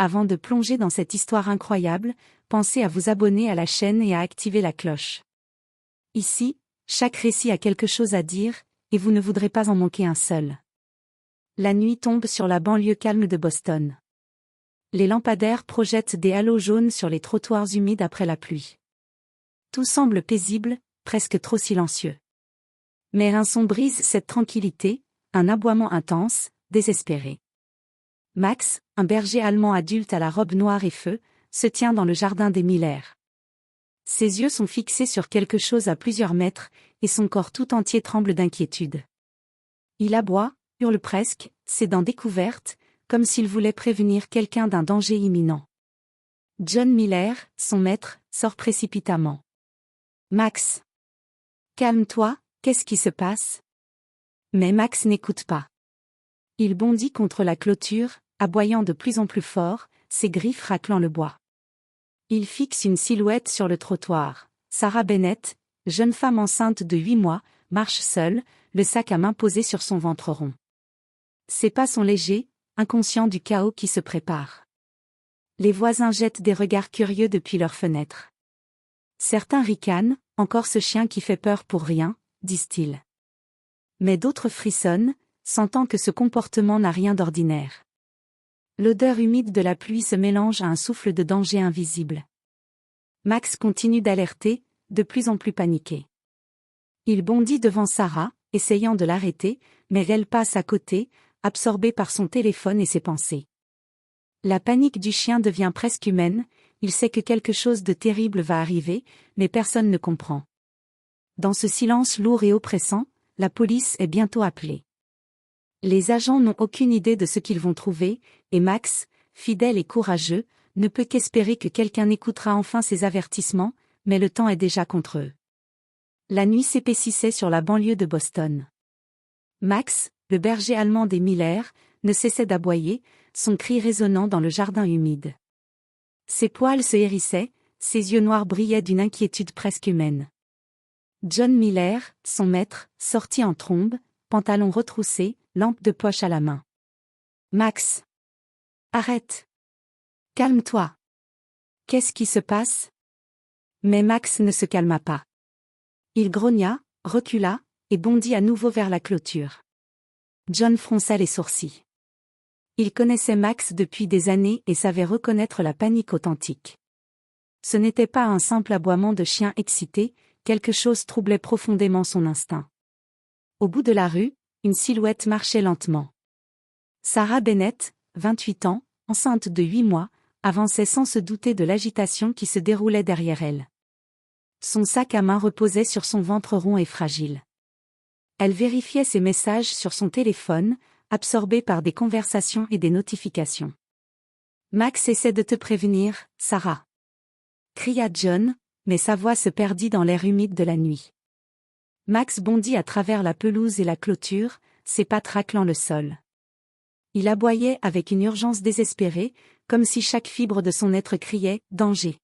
Avant de plonger dans cette histoire incroyable, pensez à vous abonner à la chaîne et à activer la cloche. Ici, chaque récit a quelque chose à dire, et vous ne voudrez pas en manquer un seul. La nuit tombe sur la banlieue calme de Boston. Les lampadaires projettent des halos jaunes sur les trottoirs humides après la pluie. Tout semble paisible, presque trop silencieux. Mais un son brise cette tranquillité, un aboiement intense, désespéré. Max, un berger allemand adulte à la robe noire et feu, se tient dans le jardin des Miller. Ses yeux sont fixés sur quelque chose à plusieurs mètres, et son corps tout entier tremble d'inquiétude. Il aboie, hurle presque, ses dents découvertes, comme s'il voulait prévenir quelqu'un d'un danger imminent. John Miller, son maître, sort précipitamment. « Max! Calme-toi, qu'est-ce qui se passe ?» Mais Max n'écoute pas. Il bondit contre la clôture, aboyant de plus en plus fort, ses griffes raclant le bois. Il fixe une silhouette sur le trottoir. Sarah Bennett, jeune femme enceinte de 8 mois, marche seule, le sac à main posé sur son ventre rond. Ses pas sont légers, inconscients du chaos qui se prépare. Les voisins jettent des regards curieux depuis leurs fenêtres. Certains ricanent, encore ce chien qui fait peur pour rien, disent-ils. Mais d'autres frissonnent, sentant que ce comportement n'a rien d'ordinaire. L'odeur humide de la pluie se mélange à un souffle de danger invisible. Max continue d'alerter, de plus en plus paniqué. Il bondit devant Sarah, essayant de l'arrêter, mais elle passe à côté, absorbée par son téléphone et ses pensées. La panique du chien devient presque humaine, il sait que quelque chose de terrible va arriver, mais personne ne comprend. Dans ce silence lourd et oppressant, la police est bientôt appelée. Les agents n'ont aucune idée de ce qu'ils vont trouver, et Max, fidèle et courageux, ne peut qu'espérer que quelqu'un écoutera enfin ses avertissements, mais le temps est déjà contre eux. La nuit s'épaississait sur la banlieue de Boston. Max, le berger allemand des Miller, ne cessait d'aboyer, son cri résonnant dans le jardin humide. Ses poils se hérissaient, ses yeux noirs brillaient d'une inquiétude presque humaine. John Miller, son maître, sortit en trombe, pantalon retroussé, lampe de poche à la main. « Max! Arrête! Calme-toi! Qu'est-ce qui se passe ?» Mais Max ne se calma pas. Il grogna, recula, et bondit à nouveau vers la clôture. John fronça les sourcils. Il connaissait Max depuis des années et savait reconnaître la panique authentique. Ce n'était pas un simple aboiement de chien excité, quelque chose troublait profondément son instinct. Au bout de la rue, une silhouette marchait lentement. Sarah Bennett, 28 ans, enceinte de 8 mois, avançait sans se douter de l'agitation qui se déroulait derrière elle. Son sac à main reposait sur son ventre rond et fragile. Elle vérifiait ses messages sur son téléphone, absorbée par des conversations et des notifications. « Max essaie de te prévenir, Sarah !» cria John, mais sa voix se perdit dans l'air humide de la nuit. Max bondit à travers la pelouse et la clôture, ses pattes raclant le sol. Il aboyait avec une urgence désespérée, comme si chaque fibre de son être criait « danger ».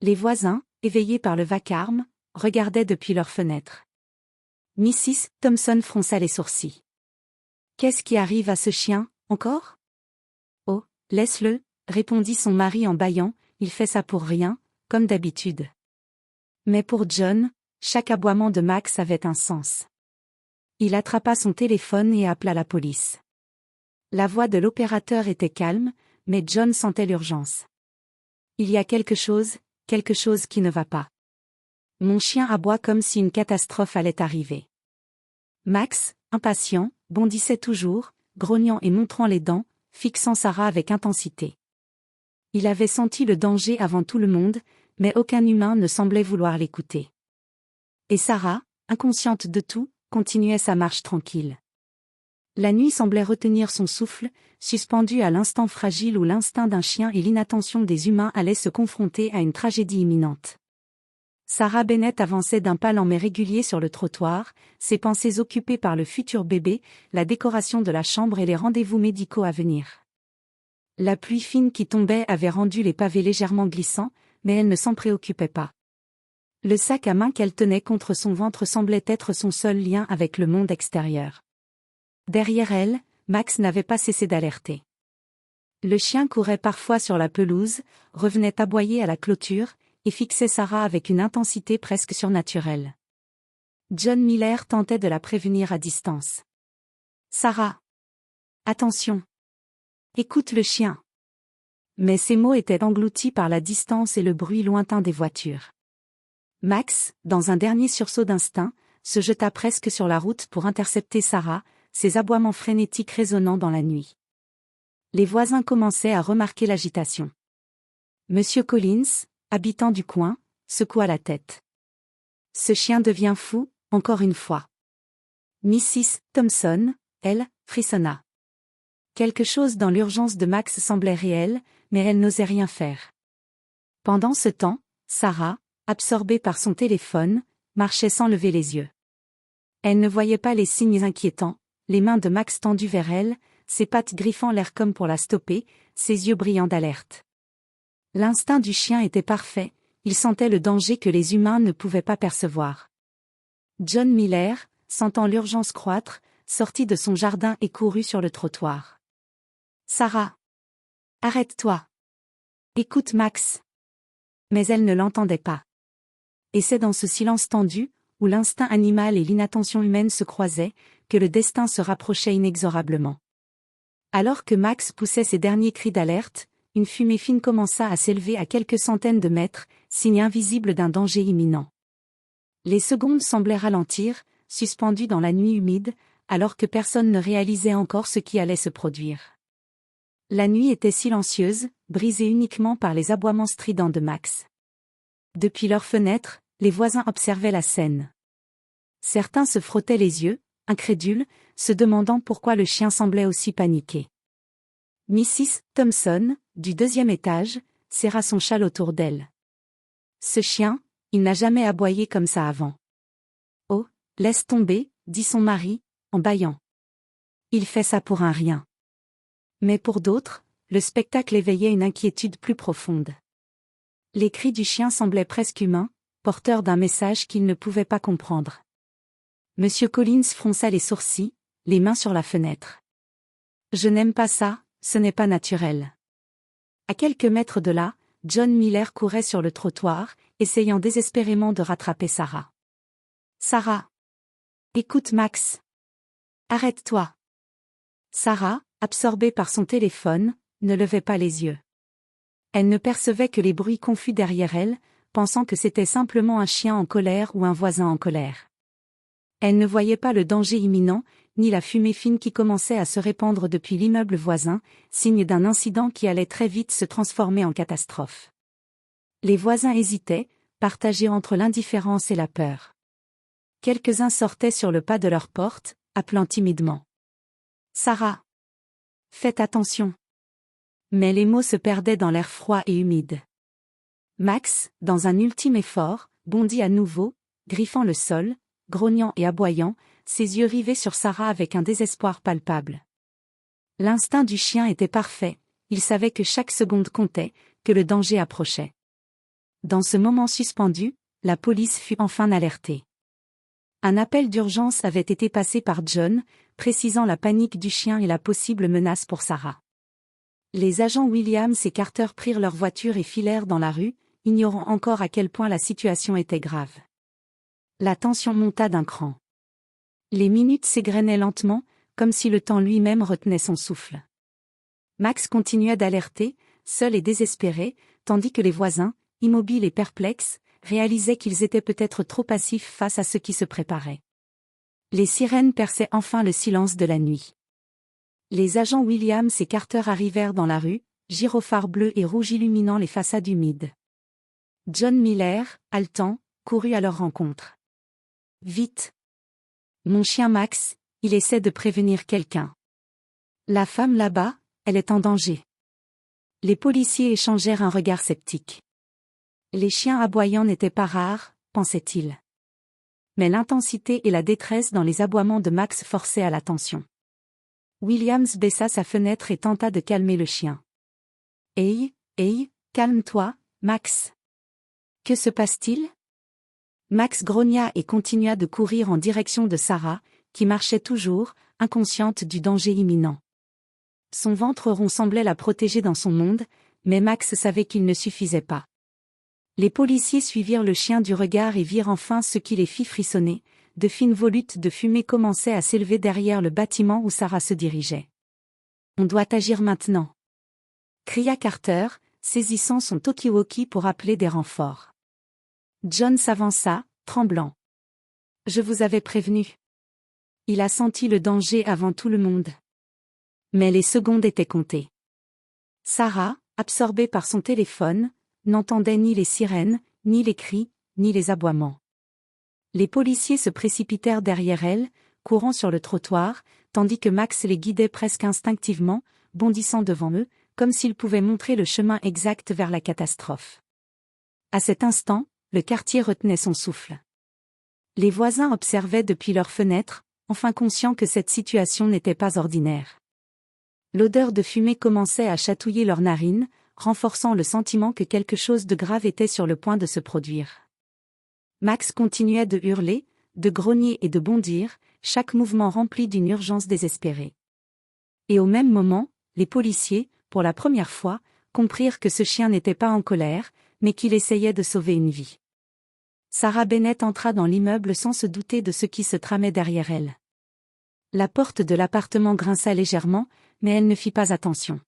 Les voisins, éveillés par le vacarme, regardaient depuis leurs fenêtres. Mrs. Thompson fronça les sourcils. « Qu'est-ce qui arrive à ce chien, encore ?»« Oh, laisse-le, » répondit son mari en bâillant, « il fait ça pour rien, comme d'habitude. » Mais pour John, chaque aboiement de Max avait un sens. Il attrapa son téléphone et appela la police. La voix de l'opérateur était calme, mais John sentait l'urgence. « Il y a quelque chose qui ne va pas. Mon chien aboie comme si une catastrophe allait arriver. » Max, impatient, bondissait toujours, grognant et montrant les dents, fixant Sarah avec intensité. Il avait senti le danger avant tout le monde, mais aucun humain ne semblait vouloir l'écouter. Et Sarah, inconsciente de tout, continuait sa marche tranquille. La nuit semblait retenir son souffle, suspendue à l'instant fragile où l'instinct d'un chien et l'inattention des humains allaient se confronter à une tragédie imminente. Sarah Bennett avançait d'un pas lent mais régulier sur le trottoir, ses pensées occupées par le futur bébé, la décoration de la chambre et les rendez-vous médicaux à venir. La pluie fine qui tombait avait rendu les pavés légèrement glissants, mais elle ne s'en préoccupait pas. Le sac à main qu'elle tenait contre son ventre semblait être son seul lien avec le monde extérieur. Derrière elle, Max n'avait pas cessé d'alerter. Le chien courait parfois sur la pelouse, revenait aboyer à la clôture, et fixait Sarah avec une intensité presque surnaturelle. John Miller tentait de la prévenir à distance. « Sarah! Attention! Écoute le chien !» Mais ces mots étaient engloutis par la distance et le bruit lointain des voitures. Max, dans un dernier sursaut d'instinct, se jeta presque sur la route pour intercepter Sarah, ses aboiements frénétiques résonnant dans la nuit. Les voisins commençaient à remarquer l'agitation. Monsieur Collins, habitant du coin, secoua la tête. Ce chien devient fou, encore une fois. Mrs. Thompson, elle, frissonna. Quelque chose dans l'urgence de Max semblait réel, mais elle n'osait rien faire. Pendant ce temps, Sarah, absorbée par son téléphone, marchait sans lever les yeux. Elle ne voyait pas les signes inquiétants, les mains de Max tendues vers elle, ses pattes griffant l'air comme pour la stopper, ses yeux brillants d'alerte. L'instinct du chien était parfait, il sentait le danger que les humains ne pouvaient pas percevoir. John Miller, sentant l'urgence croître, sortit de son jardin et courut sur le trottoir. « Sarah! Arrête-toi! Écoute Max !» Mais elle ne l'entendait pas. Et c'est dans ce silence tendu, où l'instinct animal et l'inattention humaine se croisaient, que le destin se rapprochait inexorablement. Alors que Max poussait ses derniers cris d'alerte, une fumée fine commença à s'élever à quelques centaines de mètres, signe invisible d'un danger imminent. Les secondes semblaient ralentir, suspendues dans la nuit humide, alors que personne ne réalisait encore ce qui allait se produire. La nuit était silencieuse, brisée uniquement par les aboiements stridents de Max. Depuis leurs fenêtres, les voisins observaient la scène. Certains se frottaient les yeux, incrédules, se demandant pourquoi le chien semblait aussi paniqué. Mrs. Thompson, du 2e étage, serra son châle autour d'elle. « Ce chien, il n'a jamais aboyé comme ça avant. »« Oh, laisse tomber, » dit son mari, en bâillant. « Il fait ça pour un rien. » Mais pour d'autres, le spectacle éveillait une inquiétude plus profonde. Les cris du chien semblaient presque humains, porteurs d'un message qu'ils ne pouvaient pas comprendre. Monsieur Collins fronça les sourcils, les mains sur la fenêtre. « Je n'aime pas ça, ce n'est pas naturel. » À quelques mètres de là, John Miller courait sur le trottoir, essayant désespérément de rattraper Sarah. « Sarah! Écoute Max! Arrête-toi !» Sarah, absorbée par son téléphone, ne levait pas les yeux. Elle ne percevait que les bruits confus derrière elle, pensant que c'était simplement un chien en colère ou un voisin en colère. Elle ne voyait pas le danger imminent, ni la fumée fine qui commençait à se répandre depuis l'immeuble voisin, signe d'un incident qui allait très vite se transformer en catastrophe. Les voisins hésitaient, partagés entre l'indifférence et la peur. Quelques-uns sortaient sur le pas de leur porte, appelant timidement. « Sarah! Faites attention !» Mais les mots se perdaient dans l'air froid et humide. Max, dans un ultime effort, bondit à nouveau, griffant le sol, grognant et aboyant, ses yeux rivés sur Sarah avec un désespoir palpable. L'instinct du chien était parfait, il savait que chaque seconde comptait, que le danger approchait. Dans ce moment suspendu, la police fut enfin alertée. Un appel d'urgence avait été passé par John, précisant la panique du chien et la possible menace pour Sarah. Les agents Williams et Carter prirent leur voiture et filèrent dans la rue, ignorant encore à quel point la situation était grave. La tension monta d'un cran. Les minutes s'égrenaient lentement, comme si le temps lui-même retenait son souffle. Max continuait d'alerter, seul et désespéré, tandis que les voisins, immobiles et perplexes, réalisaient qu'ils étaient peut-être trop passifs face à ce qui se préparait. Les sirènes perçaient enfin le silence de la nuit. Les agents Williams et Carter arrivèrent dans la rue, gyrophares bleus et rouges illuminant les façades humides. John Miller, haletant, courut à leur rencontre. « Vite! Mon chien Max, il essaie de prévenir quelqu'un. La femme là-bas, elle est en danger. » Les policiers échangèrent un regard sceptique. Les chiens aboyants n'étaient pas rares, pensait-il. Mais l'intensité et la détresse dans les aboiements de Max forçaient à l'attention. Williams baissa sa fenêtre et tenta de calmer le chien. « Hey, calme-toi, Max. Que se passe-t-il » Max grogna et continua de courir en direction de Sarah, qui marchait toujours, inconsciente du danger imminent. Son ventre rond semblait la protéger dans son monde, mais Max savait qu'il ne suffisait pas. Les policiers suivirent le chien du regard et virent enfin ce qui les fit frissonner. De fines volutes de fumée commençaient à s'élever derrière le bâtiment où Sarah se dirigeait. « On doit agir maintenant !» cria Carter, saisissant son talkie-walkie pour appeler des renforts. John s'avança, tremblant. « Je vous avais prévenu. » Il a senti le danger avant tout le monde. Mais les secondes étaient comptées. Sarah, absorbée par son téléphone, n'entendait ni les sirènes, ni les cris, ni les aboiements. Les policiers se précipitèrent derrière elle, courant sur le trottoir, tandis que Max les guidait presque instinctivement, bondissant devant eux, comme s'il pouvait montrer le chemin exact vers la catastrophe. À cet instant, le quartier retenait son souffle. Les voisins observaient depuis leurs fenêtres, enfin conscients que cette situation n'était pas ordinaire. L'odeur de fumée commençait à chatouiller leurs narines, renforçant le sentiment que quelque chose de grave était sur le point de se produire. Max continuait de hurler, de grogner et de bondir, chaque mouvement rempli d'une urgence désespérée. Et au même moment, les policiers, pour la première fois, comprirent que ce chien n'était pas en colère, mais qu'il essayait de sauver une vie. Sarah Bennett entra dans l'immeuble sans se douter de ce qui se tramait derrière elle. La porte de l'appartement grinça légèrement, mais elle ne fit pas attention.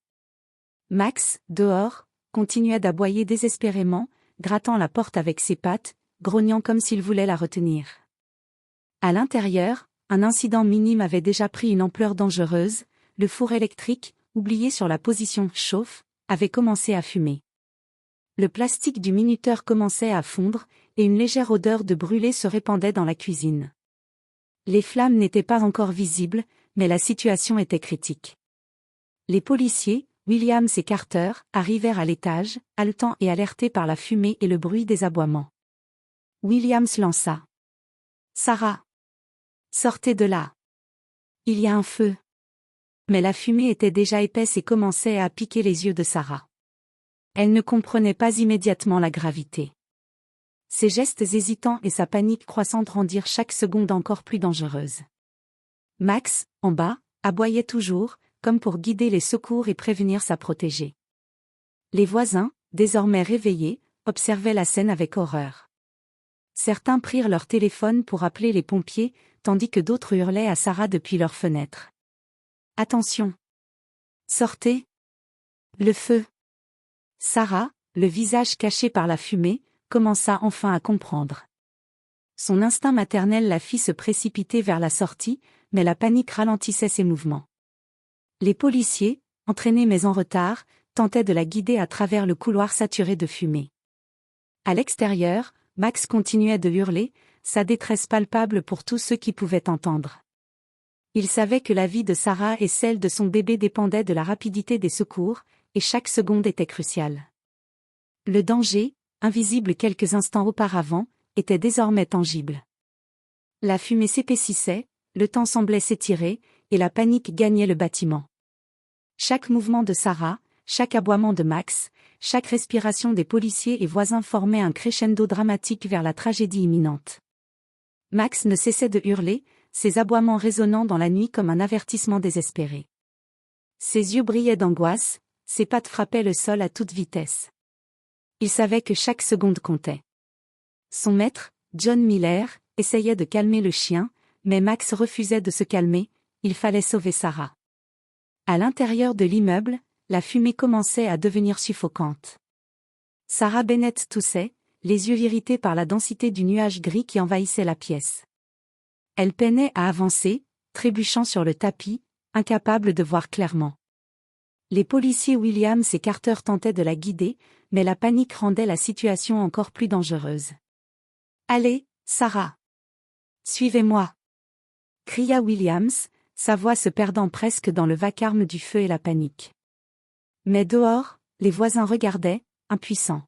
Max, dehors, continuait d'aboyer désespérément, grattant la porte avec ses pattes, grognant comme s'il voulait la retenir. À l'intérieur, un incident minime avait déjà pris une ampleur dangereuse, le four électrique, oublié sur la position « chauffe », avait commencé à fumer. Le plastique du minuteur commençait à fondre, et une légère odeur de brûlé se répandait dans la cuisine. Les flammes n'étaient pas encore visibles, mais la situation était critique. Les policiers, Williams et Carter, arrivèrent à l'étage, haletants et alertés par la fumée et le bruit des aboiements. Williams lança. « Sarah! Sortez de là! Il y a un feu! » Mais la fumée était déjà épaisse et commençait à piquer les yeux de Sarah. Elle ne comprenait pas immédiatement la gravité. Ses gestes hésitants et sa panique croissante rendirent chaque seconde encore plus dangereuse. Max, en bas, aboyait toujours, comme pour guider les secours et prévenir sa protégée. Les voisins, désormais réveillés, observaient la scène avec horreur. Certains prirent leur téléphone pour appeler les pompiers, tandis que d'autres hurlaient à Sarah depuis leurs fenêtres. « Attention! Sortez! Le feu !» Sarah, le visage caché par la fumée, commença enfin à comprendre. Son instinct maternel la fit se précipiter vers la sortie, mais la panique ralentissait ses mouvements. Les policiers, entraînés mais en retard, tentaient de la guider à travers le couloir saturé de fumée. À l'extérieur, Max continuait de hurler, sa détresse palpable pour tous ceux qui pouvaient entendre. Il savait que la vie de Sarah et celle de son bébé dépendaient de la rapidité des secours, et chaque seconde était cruciale. Le danger, invisible quelques instants auparavant, était désormais tangible. La fumée s'épaississait, le temps semblait s'étirer, et la panique gagnait le bâtiment. Chaque mouvement de Sarah, chaque aboiement de Max, chaque respiration des policiers et voisins formait un crescendo dramatique vers la tragédie imminente. Max ne cessait de hurler, ses aboiements résonnant dans la nuit comme un avertissement désespéré. Ses yeux brillaient d'angoisse, ses pattes frappaient le sol à toute vitesse. Il savait que chaque seconde comptait. Son maître, John Miller, essayait de calmer le chien, mais Max refusait de se calmer, il fallait sauver Sarah. À l'intérieur de l'immeuble, la fumée commençait à devenir suffocante. Sarah Bennett toussait, les yeux irrités par la densité du nuage gris qui envahissait la pièce. Elle peinait à avancer, trébuchant sur le tapis, incapable de voir clairement. Les policiers Williams et Carter tentaient de la guider, mais la panique rendait la situation encore plus dangereuse. « Allez, Sarah! Suivez-moi !» cria Williams, sa voix se perdant presque dans le vacarme du feu et la panique. Mais dehors, les voisins regardaient, impuissants.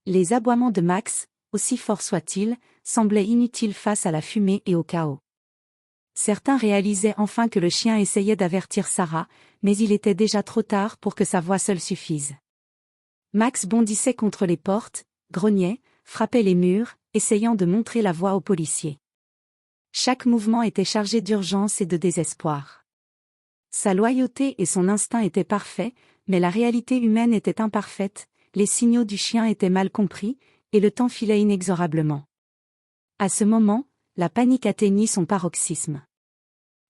Les aboiements de Max, aussi forts soient-ils, semblaient inutiles face à la fumée et au chaos. Certains réalisaient enfin que le chien essayait d'avertir Sarah, mais il était déjà trop tard pour que sa voix seule suffise. Max bondissait contre les portes, grognait, frappait les murs, essayant de montrer la voie aux policiers. Chaque mouvement était chargé d'urgence et de désespoir. Sa loyauté et son instinct étaient parfaits, mais la réalité humaine était imparfaite, les signaux du chien étaient mal compris, et le temps filait inexorablement. À ce moment, la panique atteignit son paroxysme.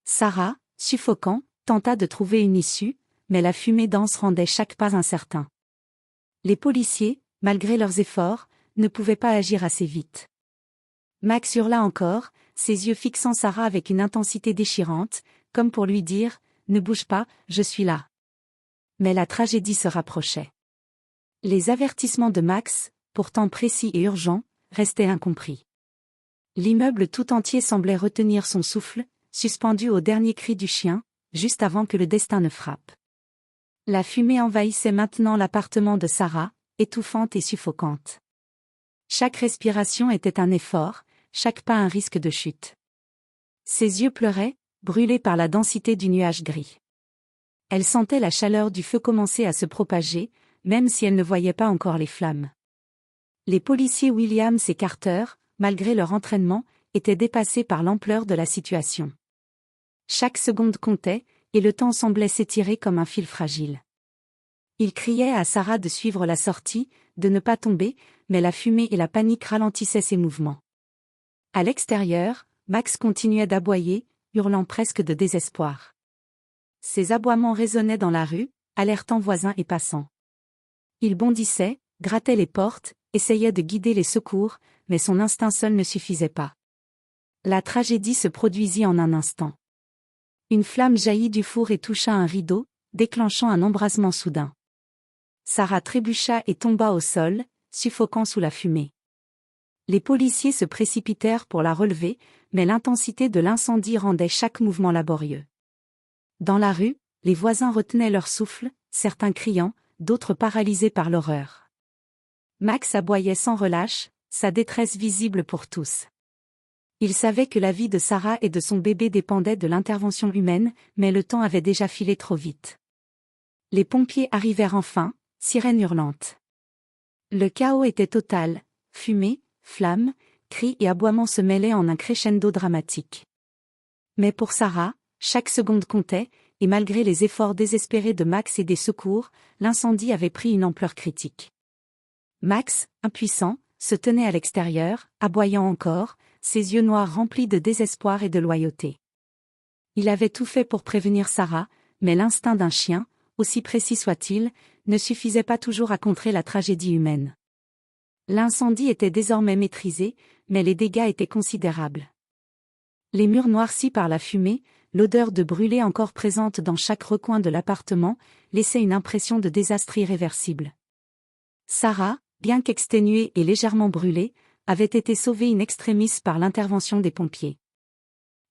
Sarah, suffocant, tenta de trouver une issue, mais la fumée dense rendait chaque pas incertain. Les policiers, malgré leurs efforts, ne pouvaient pas agir assez vite. Max hurla encore, ses yeux fixant Sarah avec une intensité déchirante, comme pour lui dire « Ne bouge pas, je suis là ». Mais la tragédie se rapprochait. Les avertissements de Max, pourtant précis et urgents, restaient incompris. L'immeuble tout entier semblait retenir son souffle, suspendu au dernier cri du chien, juste avant que le destin ne frappe. La fumée envahissait maintenant l'appartement de Sarah, étouffante et suffocante. Chaque respiration était un effort, chaque pas un risque de chute. Ses yeux pleuraient, brûlés par la densité du nuage gris. Elle sentait la chaleur du feu commencer à se propager, même si elle ne voyait pas encore les flammes. Les policiers Williams et Carter, malgré leur entraînement, étaient dépassés par l'ampleur de la situation. Chaque seconde comptait, et le temps semblait s'étirer comme un fil fragile. Ils criaient à Sarah de suivre la sortie, de ne pas tomber, mais la fumée et la panique ralentissaient ses mouvements. À l'extérieur, Max continuait d'aboyer, hurlant presque de désespoir. Ses aboiements résonnaient dans la rue, alertant voisins et passants. Il bondissait, grattait les portes, essayait de guider les secours, mais son instinct seul ne suffisait pas. La tragédie se produisit en un instant. Une flamme jaillit du four et toucha un rideau, déclenchant un embrasement soudain. Sarah trébucha et tomba au sol, suffoquant sous la fumée. Les policiers se précipitèrent pour la relever, mais l'intensité de l'incendie rendait chaque mouvement laborieux. Dans la rue, les voisins retenaient leur souffle, certains criant, d'autres paralysés par l'horreur. Max aboyait sans relâche, sa détresse visible pour tous. Il savait que la vie de Sarah et de son bébé dépendait de l'intervention humaine, mais le temps avait déjà filé trop vite. Les pompiers arrivèrent enfin, sirènes hurlantes. Le chaos était total, fumée, flammes, cris et aboiements se mêlaient en un crescendo dramatique. Mais pour Sarah, chaque seconde comptait, et malgré les efforts désespérés de Max et des secours, l'incendie avait pris une ampleur critique. Max, impuissant, se tenait à l'extérieur, aboyant encore, ses yeux noirs remplis de désespoir et de loyauté. Il avait tout fait pour prévenir Sarah, mais l'instinct d'un chien, aussi précis soit-il, ne suffisait pas toujours à contrer la tragédie humaine. L'incendie était désormais maîtrisé, mais les dégâts étaient considérables. Les murs noircis par la fumée, l'odeur de brûlé encore présente dans chaque recoin de l'appartement, laissaient une impression de désastre irréversible. Sarah, bien qu'exténuée et légèrement brûlée, avait été sauvée in extremis par l'intervention des pompiers.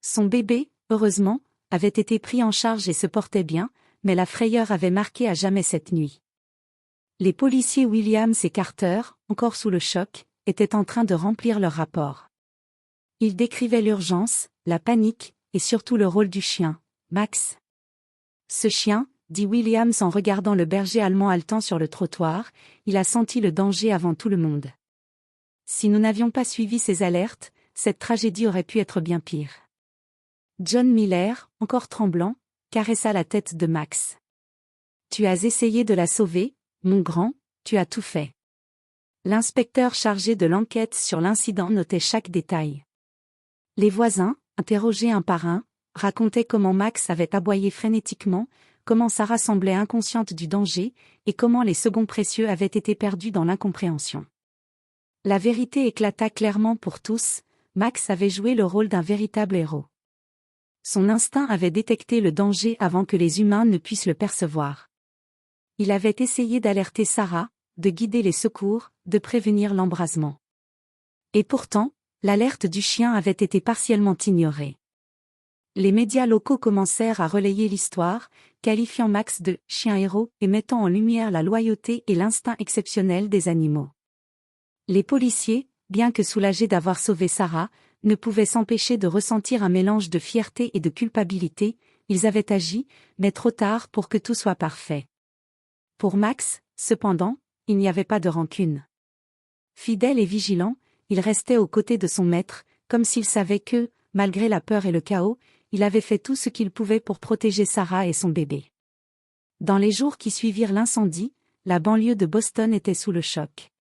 Son bébé, heureusement, avait été pris en charge et se portait bien, mais la frayeur avait marqué à jamais cette nuit. Les policiers Williams et Carter, encore sous le choc, étaient en train de remplir leur rapport. Ils décrivaient l'urgence, la panique, et surtout le rôle du chien, Max. Ce chien, dit Williams en regardant le berger allemand haletant sur le trottoir, il a senti le danger avant tout le monde. Si nous n'avions pas suivi ces alertes, cette tragédie aurait pu être bien pire. John Miller, encore tremblant, caressa la tête de Max. Tu as essayé de la sauver, mon grand, tu as tout fait. L'inspecteur chargé de l'enquête sur l'incident notait chaque détail. Les voisins, interrogés un par un, racontaient comment Max avait aboyé frénétiquement, comment Sarah semblait inconsciente du danger, et comment les seconds précieux avaient été perdus dans l'incompréhension. La vérité éclata clairement pour tous, Max avait joué le rôle d'un véritable héros. Son instinct avait détecté le danger avant que les humains ne puissent le percevoir. Il avait essayé d'alerter Sarah, de guider les secours, de prévenir l'embrasement. Et pourtant, l'alerte du chien avait été partiellement ignorée. Les médias locaux commencèrent à relayer l'histoire, qualifiant Max de « chien héros » et mettant en lumière la loyauté et l'instinct exceptionnel des animaux. Les policiers, bien que soulagés d'avoir sauvé Sarah, ne pouvaient s'empêcher de ressentir un mélange de fierté et de culpabilité, ils avaient agi, mais trop tard pour que tout soit parfait. Pour Max, cependant, il n'y avait pas de rancune. Fidèle et vigilant, il restait aux côtés de son maître, comme s'il savait que, malgré la peur et le chaos, il avait fait tout ce qu'il pouvait pour protéger Sarah et son bébé. Dans les jours qui suivirent l'incendie, la banlieue de Boston était sous le choc.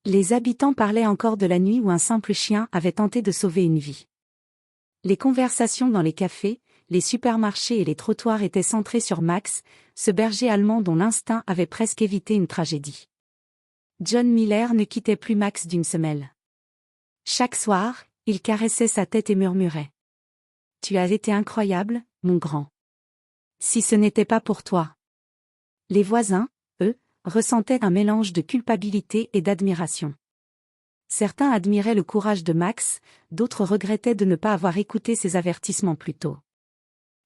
Les habitants parlaient encore de la nuit où un simple chien avait tenté de sauver une vie. Les conversations dans les cafés, les supermarchés et les trottoirs étaient centrées sur Max, ce berger allemand dont l'instinct avait presque évité une tragédie. John Miller ne quittait plus Max d'une semelle. Chaque soir, il caressait sa tête et murmurait. « Tu as été incroyable, mon grand. Si ce n'était pas pour toi. » Les voisins, eux, ressentaient un mélange de culpabilité et d'admiration. Certains admiraient le courage de Max, d'autres regrettaient de ne pas avoir écouté ses avertissements plus tôt.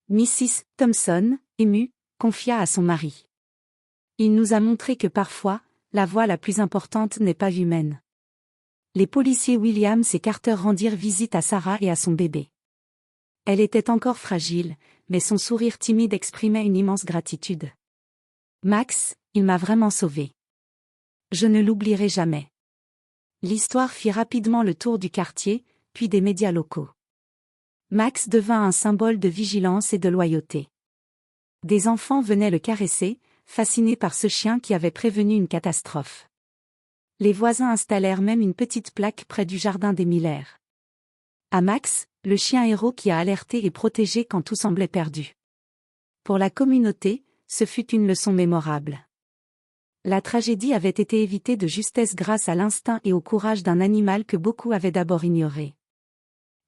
Mrs. Thompson, émue, confia à son mari. « Il nous a montré que parfois, la voix la plus importante n'est pas humaine. » Les policiers Williams et Carter rendirent visite à Sarah et à son bébé. Elle était encore fragile, mais son sourire timide exprimait une immense gratitude. « Max, il m'a vraiment sauvée. Je ne l'oublierai jamais. » L'histoire fit rapidement le tour du quartier, puis des médias locaux. Max devint un symbole de vigilance et de loyauté. Des enfants venaient le caresser, fascinés par ce chien qui avait prévenu une catastrophe. Les voisins installèrent même une petite plaque près du jardin des Miller. À Max, le chien héros qui a alerté et protégé quand tout semblait perdu. Pour la communauté, ce fut une leçon mémorable. La tragédie avait été évitée de justesse grâce à l'instinct et au courage d'un animal que beaucoup avaient d'abord ignoré.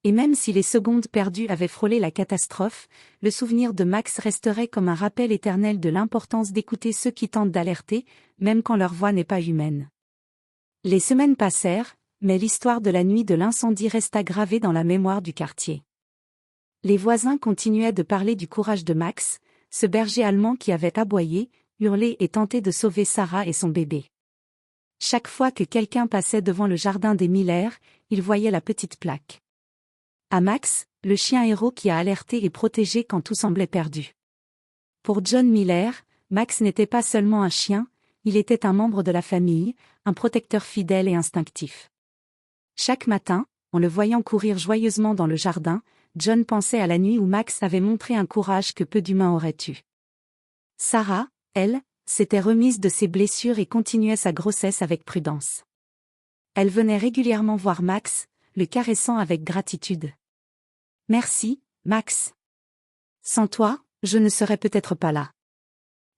Et même si les secondes perdues avaient frôlé la catastrophe, le souvenir de Max resterait comme un rappel éternel de l'importance d'écouter ceux qui tentent d'alerter, même quand leur voix n'est pas humaine. Les semaines passèrent, mais l'histoire de la nuit de l'incendie resta gravée dans la mémoire du quartier. Les voisins continuaient de parler du courage de Max, ce berger allemand qui avait aboyé, hurlé et tenté de sauver Sarah et son bébé. Chaque fois que quelqu'un passait devant le jardin des Miller, il voyait la petite plaque. À Max, le chien héros qui a alerté et protégé quand tout semblait perdu. Pour John Miller, Max n'était pas seulement un chien, il était un membre de la famille, un protecteur fidèle et instinctif. Chaque matin, en le voyant courir joyeusement dans le jardin, John pensait à la nuit où Max avait montré un courage que peu d'humains auraient eu. Sarah, elle, s'était remise de ses blessures et continuait sa grossesse avec prudence. Elle venait régulièrement voir Max, le caressant avec gratitude. « Merci, Max. Sans toi, je ne serais peut-être pas là. »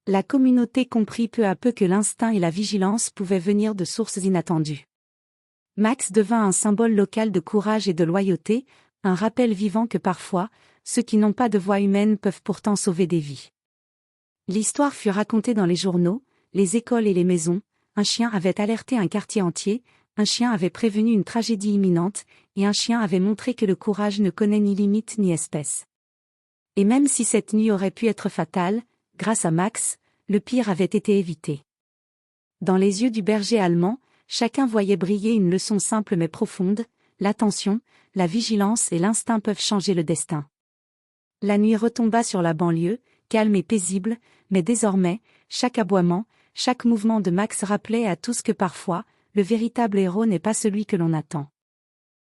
La communauté comprit peu à peu que l'instinct et la vigilance pouvaient venir de sources inattendues. Max devint un symbole local de courage et de loyauté, un rappel vivant que parfois, ceux qui n'ont pas de voix humaine peuvent pourtant sauver des vies. L'histoire fut racontée dans les journaux, les écoles et les maisons, un chien avait alerté un quartier entier, un chien avait prévenu une tragédie imminente, et un chien avait montré que le courage ne connaît ni limite ni espèce. Et même si cette nuit aurait pu être fatale, grâce à Max, le pire avait été évité. Dans les yeux du berger allemand, chacun voyait briller une leçon simple mais profonde, l'attention, la vigilance et l'instinct peuvent changer le destin. La nuit retomba sur la banlieue, calme et paisible, mais désormais, chaque aboiement, chaque mouvement de Max rappelait à tous que parfois, le véritable héros n'est pas celui que l'on attend.